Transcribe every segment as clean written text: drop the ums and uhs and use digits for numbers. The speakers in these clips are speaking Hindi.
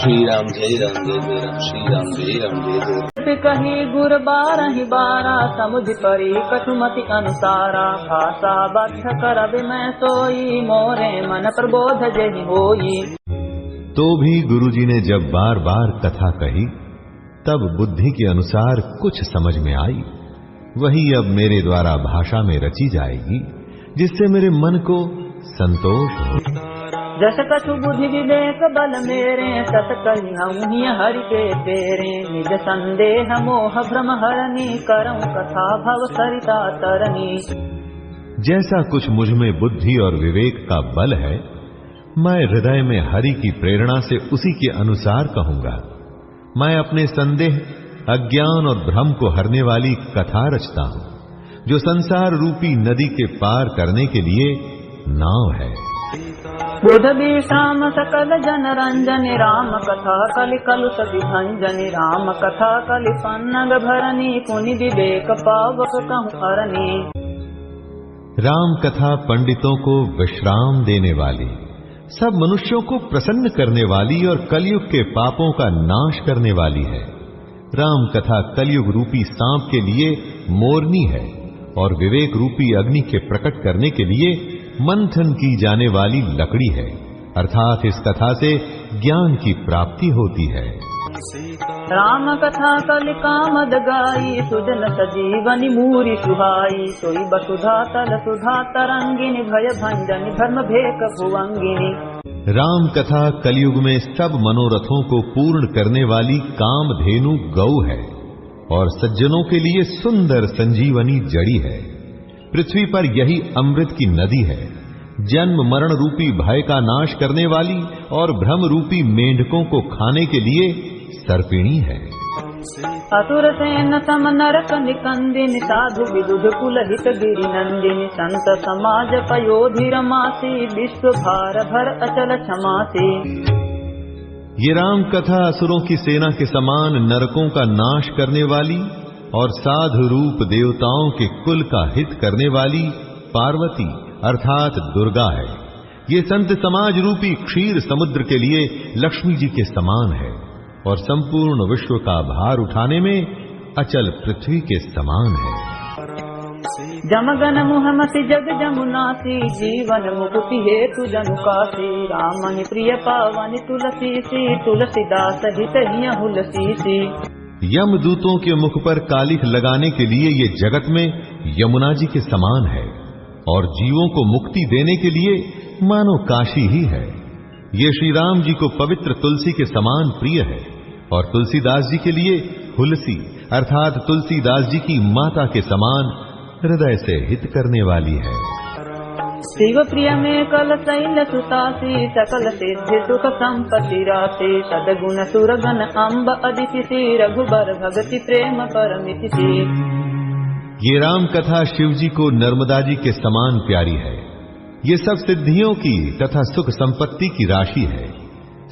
श्री राम जय राम श्री राम जय जय कही गुर बारहि बारा समुझ परी कठुमति अनुसारा भाषा बद्ध करबि मैं सोई मोरे मन प्रबोध जहि होई। तो भी गुरुजी ने जब बार बार कथा कही तब बुद्धि के अनुसार कुछ समझ में आई, वही अब मेरे द्वारा भाषा में रची जाएगी जिससे मेरे मन को संतोष हो। जस कछु बुद्धि विवेक बल मेरे सत कही हूँ हरि के तेरे निज संदेह मोह भ्रम हरनी करऊं कथा भव सरिता तरनी। जैसा कुछ मुझ में बुद्धि और विवेक का बल है मैं हृदय में हरि की प्रेरणा से उसी के अनुसार कहूंगा। मैं अपने संदेह अज्ञान और भ्रम को हरने वाली कथा रचता हूं जो संसार रूपी नदी के पार करने के लिए नाव है। बुध विश्राम सकल जन रंजनि राम कथा कलि कलुष विभंजनि राम कथा कलि पन्नग भरनी पुनि विवेक पावक कहूँ हरनी। राम कथा पंडितों को विश्राम देने वाली, सब मनुष्यों को प्रसन्न करने वाली और कलयुग के पापों का नाश करने वाली है। राम कथा कलयुग रूपी सांप के लिए मोरनी है और विवेक रूपी अग्नि के प्रकट करने के लिए मंथन की जाने वाली लकड़ी है, अर्थात इस कथा से ज्ञान की प्राप्ति होती है। राम कथा कलि कामद गाई सुजन सजीवनि मूरी सुहाई सोई बसुधा तल सुधा तरंगिनी भय भंजनि धर्म भेक भुवंगिनी। राम कथा कलयुग में सब मनोरथों को पूर्ण करने वाली कामधेनु गौ है और सज्जनों के लिए सुंदर संजीवनी जड़ी है। पृथ्वी पर यही अमृत की नदी है, जन्म मरण रूपी भय का नाश करने वाली और भ्रम रूपी मेंढकों को खाने के लिए सर्पिणी है। असुर सेन सम नरक निकंदिनी साधु विदुध कुल हित गिरि नंदिनी संत समाज पयोधि रमासी विश्व भार भर अचल क्षमासी। ये राम कथा असुरों की सेना के समान नरकों का नाश करने वाली और साधु रूप देवताओं के कुल का हित करने वाली पार्वती अर्थात दुर्गा है। ये संत समाज रूपी क्षीर समुद्र के लिए लक्ष्मी जी के समान है और संपूर्ण विश्व का भार उठाने में अचल पृथ्वी के समान है। जमगन मुहमति जग जमुनासी जीवन मुक्ति हेतु जनुकासी राम ही प्रिय पावनि तुलसी सी तुलसीदास हित हुलसी सी। यमदूतों के मुख पर कालिख लगाने के लिए ये जगत में यमुना जी के समान है और जीवों को मुक्ति देने के लिए मानो काशी ही है। ये श्री राम जी को पवित्र तुलसी के समान प्रिय है और तुलसीदास जी के लिए हुलसी अर्थात तुलसीदास जी की माता के समान हृदय से हित करने वाली है। शिव प्रिय में कल शैल सुतासी सकल सिद्धि सुख संपत्ति राशि सदगुण सुरगन अम्ब अदिति सी रघुबर भगति प्रेम परमिति सी। ये राम कथा शिव जी को नर्मदा जी के समान प्यारी है। ये सब सिद्धियों की तथा सुख संपत्ति की राशि है।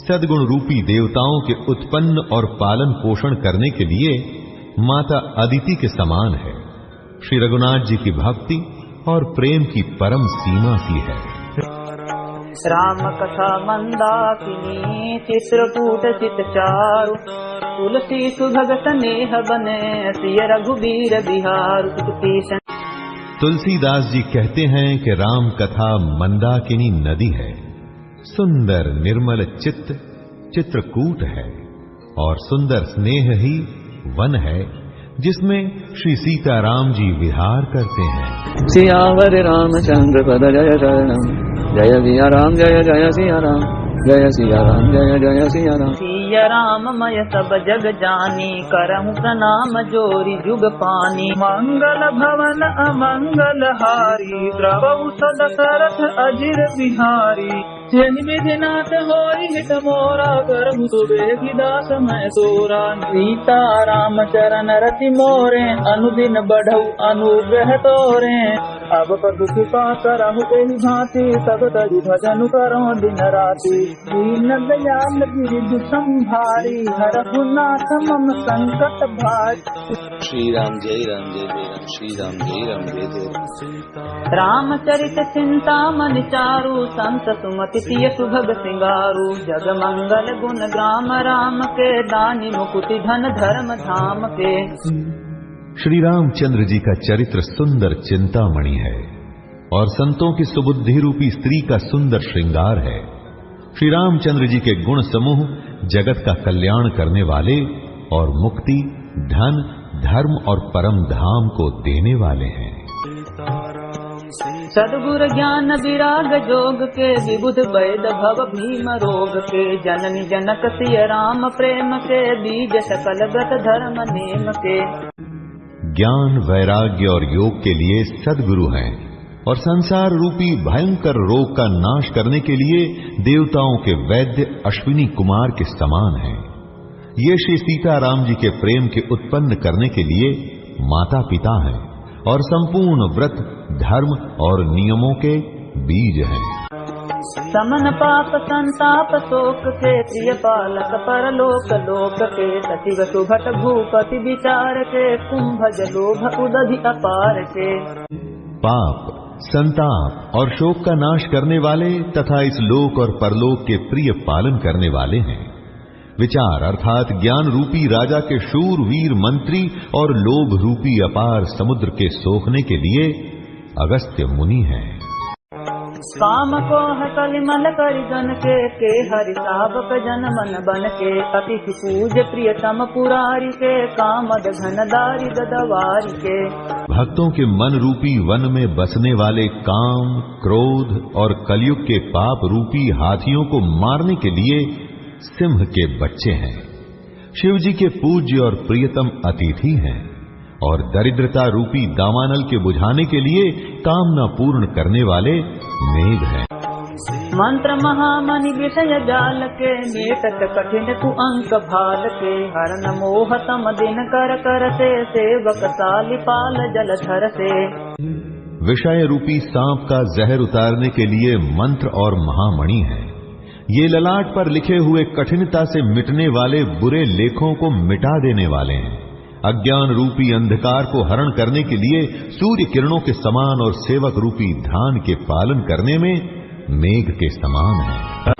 सदगुण रूपी देवताओं के उत्पन्न और पालन पोषण करने के लिए माता अदिति के समान है। श्री रघुनाथ जी की भक्ति और प्रेम की परम सीमा सी है। राम कथा मंदाकिनी चित्रकूट चित चारु तुलसी सुभगत नेह बने सिय रघुबीर बिहार। तुलसीदास जी कहते हैं कि राम कथा मंदाकिनी नदी है, सुंदर निर्मल चित्त चित्रकूट है और सुंदर स्नेह ही वन है जिसमें श्री सीताराम जी विहार करते हैं। सियावर रामचंद्र पद जय शरणम जय सिया राम जय जय सिया राम जय सिया राम जय जय सिया राम। सिया राम मय सब जग जानी करहु प्रणाम जोरी जुग पानी मंगल भवन अमंगल हारी द्रवहु सदशरथ अजिर बिहारी। जनि विधिनाथ होई हित मोरा करहु सुबेहि दास मैं सोरा। सीता राम चरण रति मोरे अनुदिन बढ़ऊ अनुग्रह तोरे अब प्रभु कृपा करहु एहि भांति, सब तरि भजन करो दिन राति। दीन दयाल गिरिधु संभारी, हरहु नाथ मम संकट भारी। श्री राम जय राम जय जय राम, श्री राम जय राम जय जय राम। रामचरित चिंतामणि चारु, संत सुमति सिय सुभग सिंगारू। जग मंगल गुण ग्राम राम के, दानी मुकुति धन धर्म धाम के। श्री रामचंद्र जी का चरित्र सुंदर चिंतामणि है और संतों की सुबुद्धि रूपी स्त्री का सुंदर श्रृंगार है। श्री रामचंद्र जी के गुण समूह जगत का कल्याण करने वाले और मुक्ति, धन, धर्म और परम धाम को देने वाले हैं। सद्गुर ज्ञान विराग जोग के, विबुध वैद भव भीम रोग के। जननी जनक सिय राम प्रेम के, बीज सकल व्रत धर्म नेम के। ज्ञान, वैराग्य और योग के लिए सद्गुरु हैं और संसार रूपी भयंकर रोग का नाश करने के लिए देवताओं के वैद्य अश्विनी कुमार के समान हैं। ये श्री सीताराम जी के प्रेम के उत्पन्न करने के लिए माता पिता हैं और संपूर्ण व्रत, धर्म और नियमों के बीज हैं। समन पाप संताप शोक के, प्रिय पालक परलोक लोक के। सचिव सुभट भूपति विचार के, कुंभज लोभ उदधि अपार के। पाप, संताप और शोक का नाश करने वाले तथा इस लोक और परलोक के प्रिय पालन करने वाले हैं। विचार अर्थात ज्ञान रूपी राजा के शूर वीर मंत्री और लोभ रूपी अपार समुद्र के सोखने के लिए अगस्त्य मुनि हैं। काम को है कलिमल करिगन के हरि सावक जन मन बन के। अतिथि पूज प्रियतम पुरारी के, कामद घन दारी गदवारी के। भक्तों के मन रूपी वन में बसने वाले काम, क्रोध और कलयुग के पाप रूपी हाथियों को मारने के लिए सिंह के बच्चे हैं। शिव जी के पूज्य और प्रियतम अतिथि हैं और दरिद्रता रूपी दावानल के बुझाने के लिए कामना पूर्ण करने वाले मेघ हैं। मंत्र महामणि विषय जाल के, मेटक कठिन कुअंक भाल के। हरन मोह तम दिन कर कर से, सेवक सालिपाल जलधर से। विषय रूपी सांप का जहर उतारने के लिए मंत्र और महामणि है। ये ललाट पर लिखे हुए कठिनता से मिटने वाले बुरे लेखों को मिटा देने वाले हैं। अज्ञान रूपी अंधकार को हरण करने के लिए सूर्य किरणों के समान और सेवक रूपी ध्यान के पालन करने में मेघ के समान है।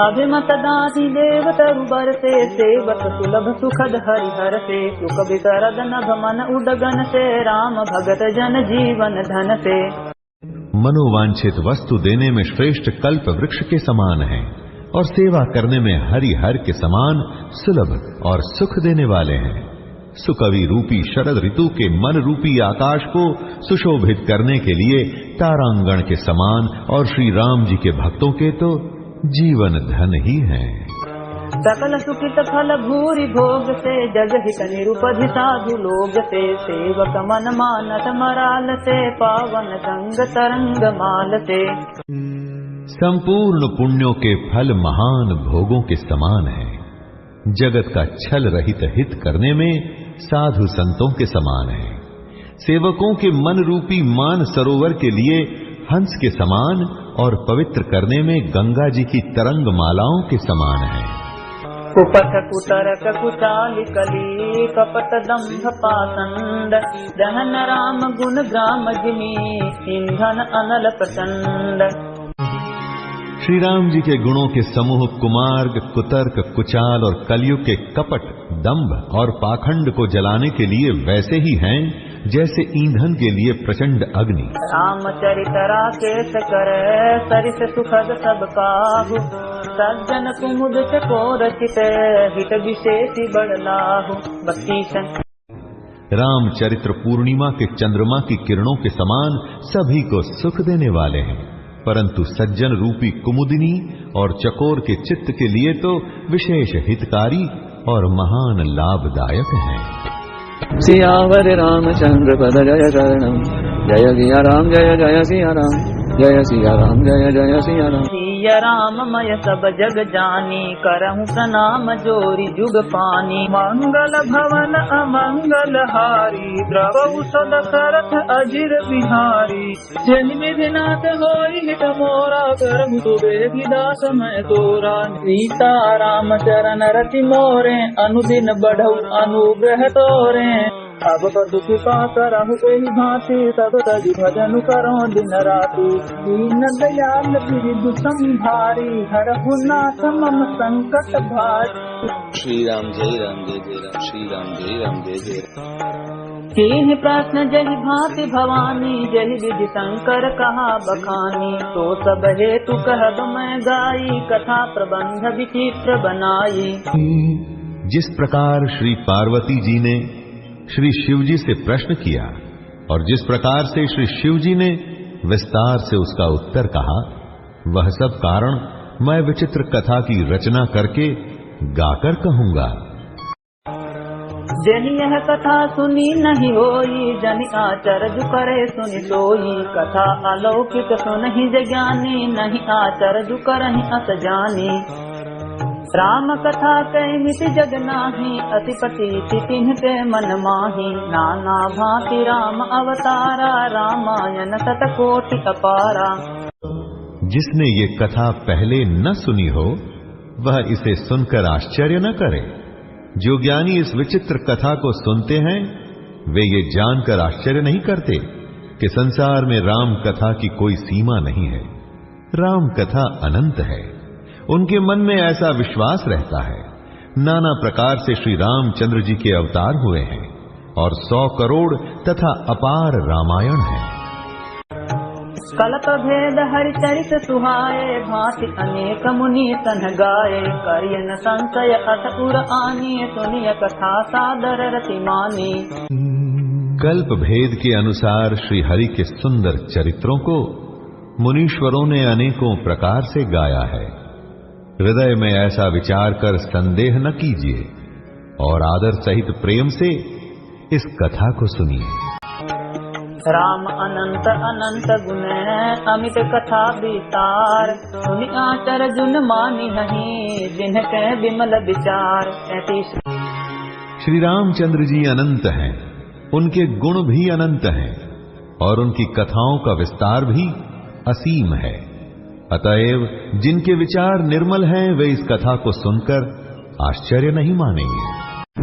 अभिमत दासी देव तरुबर से, सेवक सुलभ सुखद हरिहर से। सुख विसरद नभ मन उडगन से, राम भगत जन जीवन धन से। मनोवांछित वस्तु देने में श्रेष्ठ कल्प वृक्ष के समान है और सेवा करने में हरिहर के समान सुलभ और सुख देने वाले हैं। सुकवि रूपी शरद ऋतु के मन रूपी आकाश को सुशोभित करने के लिए तारांगण के समान और श्री राम जी के भक्तों के तो जीवन धन ही है। सकल सुखित फल भूरि भोग से, जग हित निरुपधि साधु लोग से। सेवक मन मानस मराल से, पावन संग तरंग माल से। संपूर्ण पुण्यों के फल महान भोगों के समान है। जगत का छल रहित हित करने में साधु संतों के समान है। सेवकों के मन रूपी मान सरोवर के लिए हंस के समान और पवित्र करने में गंगा जी की तरंग मालाओं के समान है। कुपथ कुतरक कुचाल कली, कपट दंभ पासंड। दहन राम गुण ग्राम जिमी, ईंधन अनल प्रचंड। श्री राम जी के गुणों के समूह कुमार्ग, कुतर्क, कुचाल और कलयुग के कपट, दंभ और पाखंड को जलाने के लिए वैसे ही हैं जैसे ईंधन के लिए प्रचंड अग्नि। रामचरित राकेश करे, सरिस सुखद सब काहू। सज्जन कुमुद को रचित, हित विशेषी बड़लाहु। बत्तीसन रामचरित्र पूर्णिमा के चंद्रमा की किरणों के समान सभी को सुख देने वाले हैं, परंतु सज्जन रूपी कुमुदिनी और चकोर के चित्त के लिए तो विशेष हितकारी और महान लाभदायक हैं। सियावर रामचंद्र पद जय शरणम, जय सिया राम जय जय सिया राम, जय सिया राम जय जय सिया राम। सिया राम मय सब जग जानी करहूँ प्रणाम जोरी जुग पानी। मंगल भवन अमंगल हारी द्रवहु सदशरथ अजिर बिहारी। जन विधिनाथ होई हित मोरा करहूँ सुबेगी दास मैं तोरा। सीता राम चरण रति मोरे अनुदिन बढ़ऊ अनुग्रह तोरे। अब पदु कृपा करहु एहि भांति सब तज भजन करो दिन राति। दीन दयाल बिरधु संभारी हरहु नाथ मम संकट भारी। श्री राम जय राम श्री राम जय राम। तीन प्रश्न जहि भांति भवानी जहि विधि शंकर कहा बखानी। तो सब हेतु कहब मैं गाई कथा प्रबंध विचित्र बनाई। जिस प्रकार श्री पार्वती जी ने श्री शिव जी से प्रश्न किया और जिस प्रकार से श्री शिव जी ने विस्तार से उसका उत्तर कहा, वह सब कारण मैं विचित्र कथा की रचना करके गाकर कहूंगा। जन यह कथा सुनी नहीं होई जन आचर्य करे सुनि सोई। कथा अलौकिक सुनहि ज्ञानी नहीं आचर्य करहि अस जानी। राम कथा कहि मित जग नाही अति पति तिन्ह के मन माही। नाना भांति राम अवतारा रामायण शतकोटि अपारा। जिसने ये कथा पहले न सुनी हो वह इसे सुनकर आश्चर्य न करे। जो ज्ञानी इस विचित्र कथा को सुनते हैं वे ये जानकर आश्चर्य नहीं करते कि संसार में राम कथा की कोई सीमा नहीं है। राम कथा अनंत है। उनके मन में ऐसा विश्वास रहता है। नाना प्रकार से श्री रामचंद्र जी के अवतार हुए हैं और 100 करोड़ तथा अपार रामायण है। कल्प भेद हरिचरित सुहाए भांति अनेक मुनि तन गाये। करियन संशय अत उर आनी सुनिय कथा सादर रति मानी। कल्प भेद के अनुसार श्री हरि के सुंदर चरित्रों को मुनीश्वरों ने अनेकों प्रकार से गाया है। हृदय में ऐसा विचार कर संदेह न कीजिए और आदर सहित प्रेम से इस कथा को सुनिए। राम अनंत अनंत गुण अमित कथा विस्तार। सुनि आचर जुन मानी नहीं जिनके विमल विचार। श्री रामचंद्र जी अनंत हैं, उनके गुण भी अनंत हैं और उनकी कथाओं का विस्तार भी असीम है। अतएव जिनके विचार निर्मल हैं वे इस कथा को सुनकर आश्चर्य नहीं मानेंगे।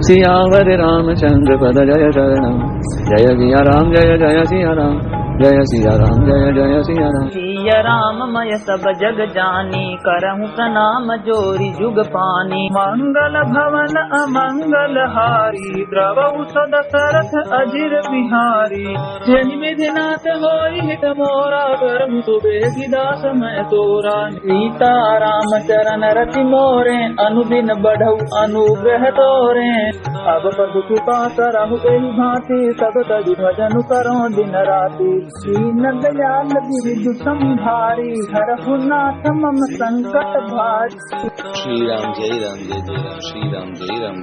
सियावर रामचंद्र पद जय शरणम। जय सिया राम जय जय सिया राम। जय सिया राम जय जय सिया राम। सिया राम मय सब जग जानी करहूँ प्रणाम जोरी जुग पानी। मंगल भवन अमंगल हारी द्रवहु सदशरथ अजिर बिहारी। जन विधिनाथ होई हित मोरा करहूँ सुबेगी दास मैं तोरा। सीता राम चरण रति मोरे अनुदिन बढ़ऊ अनुग्रह तोरे। अब पदु कृपा करहु एहि भांति सब तज भजन करो दिन राति। दीन दयाल बिरधु संभारी हरहु नाथ मम संकट भारी। श्री राम जय राम श्री राम जय राम